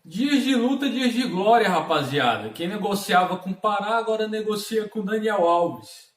Dias de luta, dias de glória, rapaziada. Quem negociava com Pará agora negocia com Daniel Alves.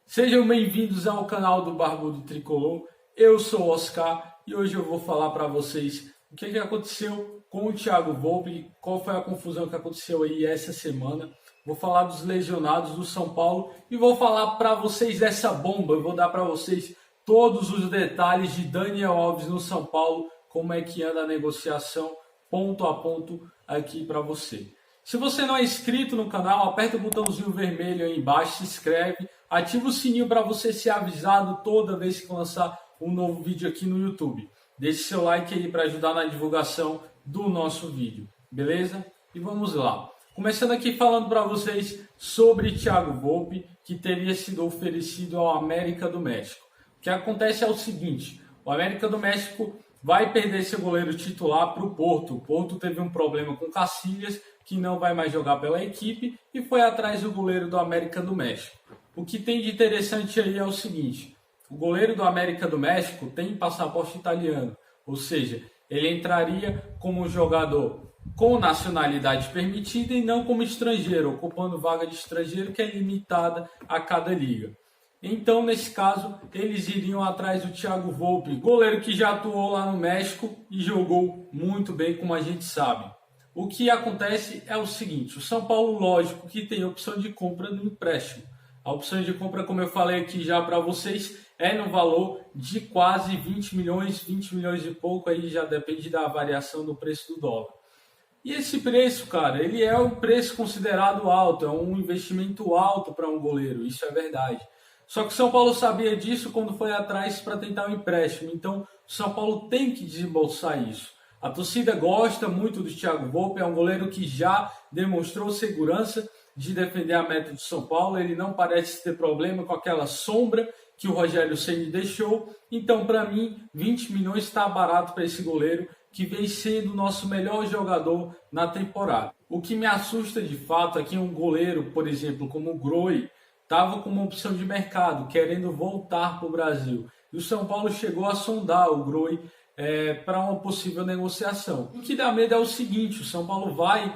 Sejam bem-vindos ao canal do Barbudo Tricolor. Eu sou o Oscar e hoje eu vou falar para vocês o que aconteceu com o Thiago Volpi, qual foi a confusão que aconteceu aí essa semana. Vou falar dos lesionados do São Paulo e vou falar para vocês dessa bomba. Eu vou dar para vocês todos os detalhes de Daniel Alves no São Paulo, como é que anda a negociação, ponto a ponto aqui para você. Se você não é inscrito no canal, aperta o botãozinho vermelho aí embaixo, se inscreve, ativa o sininho para você ser avisado toda vez que lançar um novo vídeo aqui no YouTube. Deixe seu like aí para ajudar na divulgação do nosso vídeo, beleza? E vamos lá. Começando aqui falando para vocês sobre Thiago Volpi, que teria sido oferecido ao América do México. O que acontece é o seguinte, o América do México vai perder seu goleiro titular para o Porto. O Porto teve um problema com Cacilhas, que não vai mais jogar pela equipe, e foi atrás do goleiro do América do México. O que tem de interessante aí é o seguinte, o goleiro do América do México tem passaporte italiano, ou seja, ele entraria como jogador com nacionalidade permitida e não como estrangeiro, ocupando vaga de estrangeiro que é limitada a cada liga. Então, nesse caso, eles iriam atrás do Thiago Volpi, goleiro que já atuou lá no México e jogou muito bem, como a gente sabe. O que acontece é o seguinte, o São Paulo, lógico, que tem opção de compra no empréstimo. A opção de compra, como eu falei aqui já para vocês, é no valor de quase 20 milhões e pouco, aí já depende da variação do preço do dólar. E esse preço, cara, ele é um preço considerado alto, é um investimento alto para um goleiro, isso é verdade. Só que o São Paulo sabia disso quando foi atrás para tentar um empréstimo. Então, o São Paulo tem que desembolsar isso. A torcida gosta muito do Thiago Volpi, é um goleiro que já demonstrou segurança de defender a meta do São Paulo. Ele não parece ter problema com aquela sombra que o Rogério Ceni deixou. Então, para mim, 20 milhões está barato para esse goleiro que vem sendo o nosso melhor jogador na temporada. O que me assusta de fato é que um goleiro, por exemplo, como o Groi, estava com uma opção de mercado, querendo voltar para o Brasil. E o São Paulo chegou a sondar o Groi para uma possível negociação. O que dá medo é o seguinte, o São Paulo vai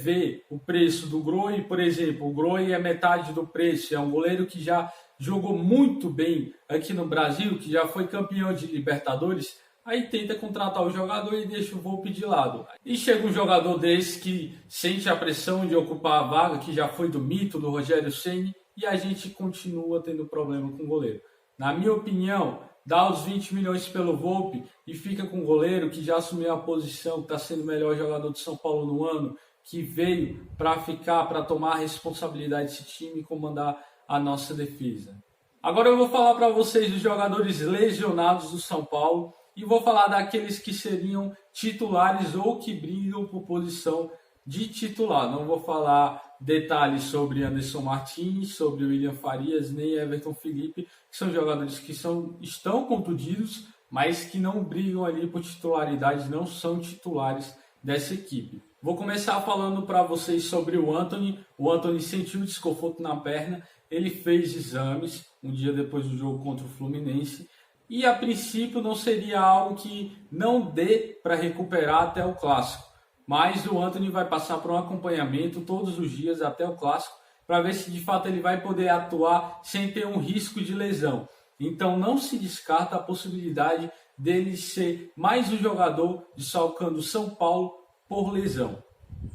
ver o preço do Groi, por exemplo, o Groi é metade do preço, é um goleiro que já jogou muito bem aqui no Brasil, que já foi campeão de Libertadores, aí tenta contratar o jogador e deixa o Volpi de lado. E chega um jogador desse que sente a pressão de ocupar a vaga, que já foi do mito do Rogério Ceni, e a gente continua tendo problema com o goleiro. Na minha opinião, dá os 20 milhões pelo Volpi e fica com o goleiro que já assumiu a posição, que está sendo o melhor jogador de São Paulo no ano, que veio para ficar, para tomar a responsabilidade desse time e comandar a nossa defesa. Agora eu vou falar para vocês dos jogadores lesionados do São Paulo e vou falar daqueles que seriam titulares ou que brigam por posição de titular. Não vou falar detalhes sobre Anderson Martins, sobre William Farias, nem Everton Felipe, que são jogadores que estão contundidos, mas que não brigam ali por titularidade, não são titulares dessa equipe. Vou começar falando para vocês sobre o Antony. O Antony sentiu desconforto na perna, ele fez exames um dia depois do jogo contra o Fluminense, e a princípio não seria algo que não dê para recuperar até o Clássico. Mas o Antony vai passar por um acompanhamento todos os dias até o Clássico para ver se de fato ele vai poder atuar sem ter um risco de lesão. Então não se descarta a possibilidade dele ser mais um jogador desfalcando o São Paulo por lesão.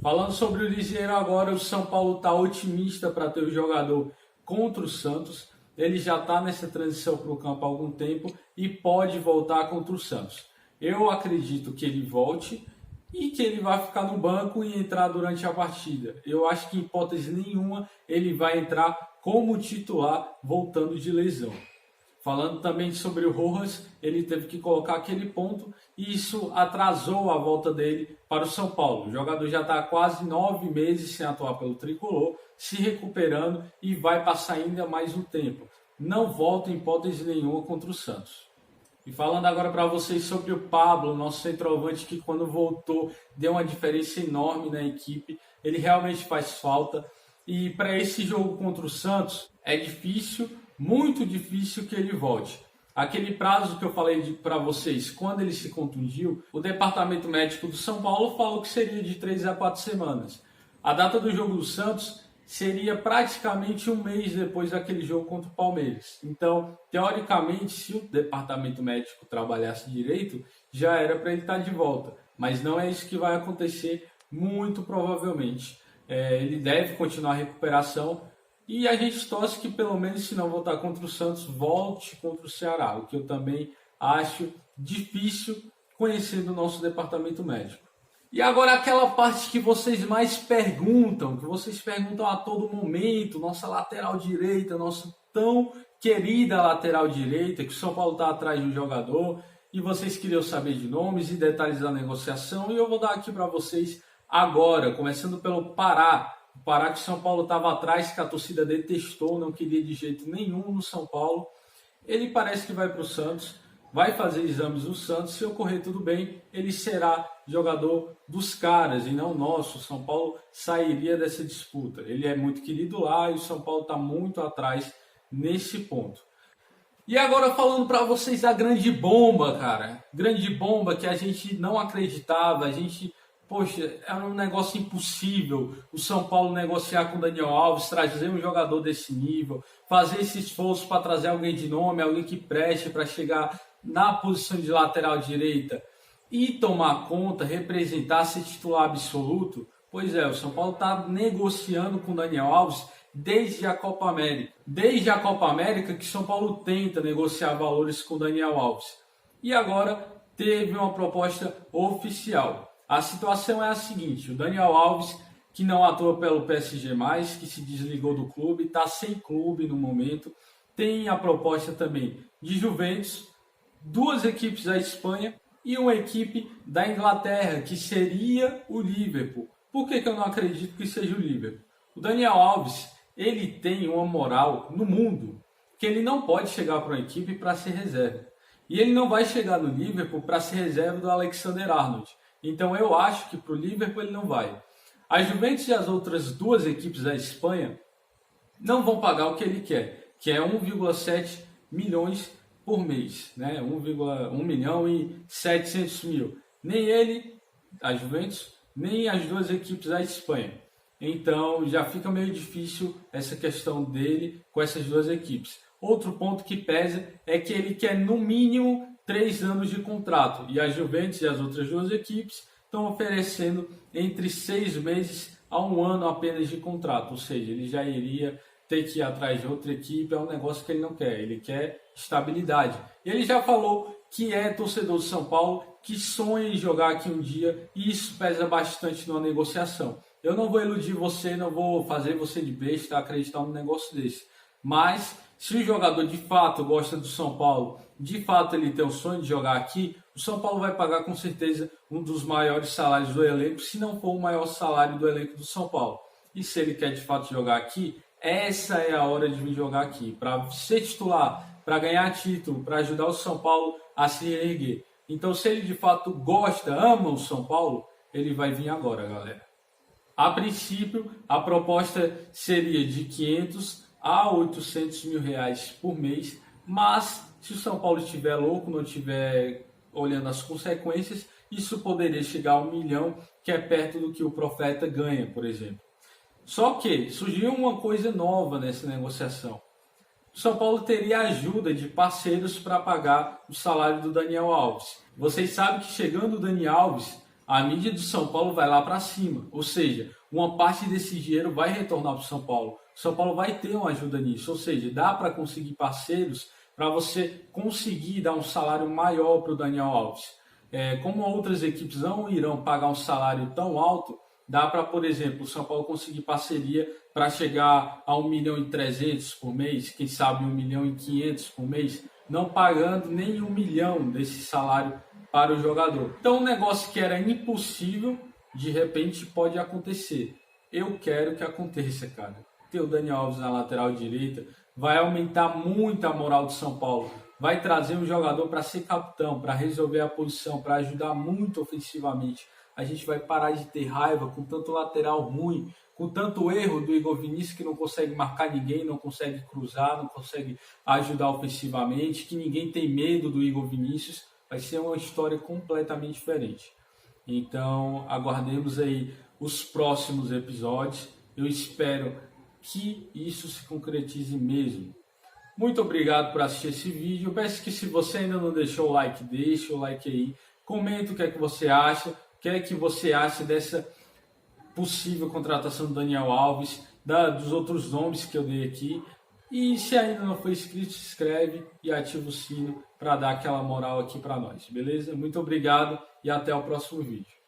Falando sobre o Lisieiro agora, o São Paulo está otimista para ter o jogador contra o Santos. Ele já está nessa transição para o campo há algum tempo e pode voltar contra o Santos. Eu acredito que ele volte e que ele vai ficar no banco e entrar durante a partida. Eu acho que em hipótese nenhuma ele vai entrar como titular voltando de lesão. Falando também sobre o Rojas, ele teve que colocar aquele ponto e isso atrasou a volta dele para o São Paulo. O jogador já está há quase 9 meses sem atuar pelo Tricolor, se recuperando e vai passar ainda mais um tempo. Não volta em hipótese nenhuma contra o Santos. E falando agora para vocês sobre o Pablo, nosso centroavante que quando voltou deu uma diferença enorme na equipe. Ele realmente faz falta. E para esse jogo contra o Santos é difícil, muito difícil que ele volte. Aquele prazo que eu falei para vocês, quando ele se contundiu, o departamento médico do São Paulo falou que seria de 3 a 4 semanas. A data do jogo do Santos seria praticamente um mês depois daquele jogo contra o Palmeiras. Então, teoricamente, se o departamento médico trabalhasse direito, já era para ele estar de volta. Mas não é isso que vai acontecer, muito provavelmente. Ele deve continuar a recuperação e a gente torce que, pelo menos, se não voltar contra o Santos, volte contra o Ceará, o que eu também acho difícil, conhecendo o nosso departamento médico. E agora aquela parte que vocês mais perguntam, que vocês perguntam a todo momento, nossa lateral direita, nossa tão querida lateral direita, que o São Paulo está atrás de um jogador, e vocês queriam saber de nomes e detalhes da negociação, e eu vou dar aqui para vocês agora, começando pelo Pará. O Pará que o São Paulo estava atrás, que a torcida detestou, não queria de jeito nenhum no São Paulo. Ele parece que vai para o Santos, vai fazer exames no Santos, se ocorrer tudo bem, ele será jogador dos caras e não nosso. O São Paulo sairia dessa disputa. Ele é muito querido lá e o São Paulo está muito atrás nesse ponto. E agora falando para vocês da grande bomba, cara. Grande bomba que a gente não acreditava, poxa, era um negócio impossível o São Paulo negociar com o Daniel Alves, trazer um jogador desse nível, fazer esse esforço para trazer alguém de nome, alguém que preste para chegar na posição de lateral direita e tomar conta, representar, ser titular absoluto. Pois é, o São Paulo está negociando com o Daniel Alves desde a Copa América. Desde a Copa América que o São Paulo tenta negociar valores com o Daniel Alves. E agora teve uma proposta oficial. A situação é a seguinte, o Daniel Alves, que não atua pelo PSG+, que se desligou do clube, está sem clube no momento, tem a proposta também de Juventus, 2 equipes da Espanha e uma equipe da Inglaterra, que seria o Liverpool. Por que eu não acredito que seja o Liverpool? O Daniel Alves, ele tem uma moral no mundo que ele não pode chegar para uma equipe para ser reserva. E ele não vai chegar no Liverpool para ser reserva do Alexander-Arnold. Então eu acho que para o Liverpool ele não vai. A Juventus e as outras 2 equipes da Espanha não vão pagar o que ele quer, que é 1,7 milhões por mês, né? 1 milhão e 700 mil. Nem ele, a Juventus, nem as 2 equipes da Espanha. Então já fica meio difícil essa questão dele com essas 2 equipes. Outro ponto que pesa é que ele quer no mínimo 3 anos de contrato. E a Juventus e as outras 2 equipes estão oferecendo entre 6 meses a 1 ano apenas de contrato. Ou seja, ele já iria ter que ir atrás de outra equipe. É um negócio que ele não quer. Ele quer estabilidade. E ele já falou que é torcedor do São Paulo, que sonha em jogar aqui um dia. E isso pesa bastante numa negociação. Eu não vou iludir você, não vou fazer você de besta acreditar num negócio desse. Mas se o jogador de fato gosta do São Paulo, de fato ele tem o sonho de jogar aqui, o São Paulo vai pagar com certeza um dos maiores salários do elenco, se não for o maior salário do elenco do São Paulo. E se ele quer de fato jogar aqui, essa é a hora de vir jogar aqui, para ser titular, para ganhar título, para ajudar o São Paulo a se erguer. Então se ele de fato gosta, ama o São Paulo, ele vai vir agora, galera. A princípio, a proposta seria de 500 a 800 mil reais por mês, mas se o São Paulo estiver louco, não estiver olhando as consequências, isso poderia chegar a 1 milhão, que é perto do que o Profeta ganha, por exemplo. Só que surgiu uma coisa nova nessa negociação. O São Paulo teria ajuda de parceiros para pagar o salário do Daniel Alves. Vocês sabem que chegando o Daniel Alves, a mídia do São Paulo vai lá para cima, ou seja, uma parte desse dinheiro vai retornar para o São Paulo. O São Paulo vai ter uma ajuda nisso, ou seja, dá para conseguir parceiros para você conseguir dar um salário maior para o Daniel Alves. Como outras equipes não irão pagar um salário tão alto, dá para, por exemplo, o São Paulo conseguir parceria para chegar a 1 milhão e 300 por mês, quem sabe 1 milhão e 500 por mês, não pagando nem 1 milhão desse salário para o jogador. Então, um negócio que era impossível, de repente pode acontecer. Eu quero que aconteça, cara. Ter o Daniel Alves na lateral direita vai aumentar muito a moral do São Paulo. Vai trazer um jogador para ser capitão, para resolver a posição, para ajudar muito ofensivamente. a gente vai parar de ter raiva com tanto lateral ruim, com tanto erro do Igor Vinícius que não consegue marcar ninguém, não consegue cruzar, não consegue ajudar ofensivamente, que ninguém tem medo do Igor Vinícius. Vai ser uma história completamente diferente. Então, aguardemos aí os próximos episódios. Eu espero que isso se concretize mesmo. Muito obrigado por assistir esse vídeo. Eu peço que, se você ainda não deixou o like, deixe o like aí. Comenta o que é que você acha. O que é que você acha dessa possível contratação do Daniel Alves, dos outros nomes que eu dei aqui. E se ainda não for inscrito, se inscreve e ativa o sino para dar aquela moral aqui para nós, beleza? Muito obrigado e até o próximo vídeo.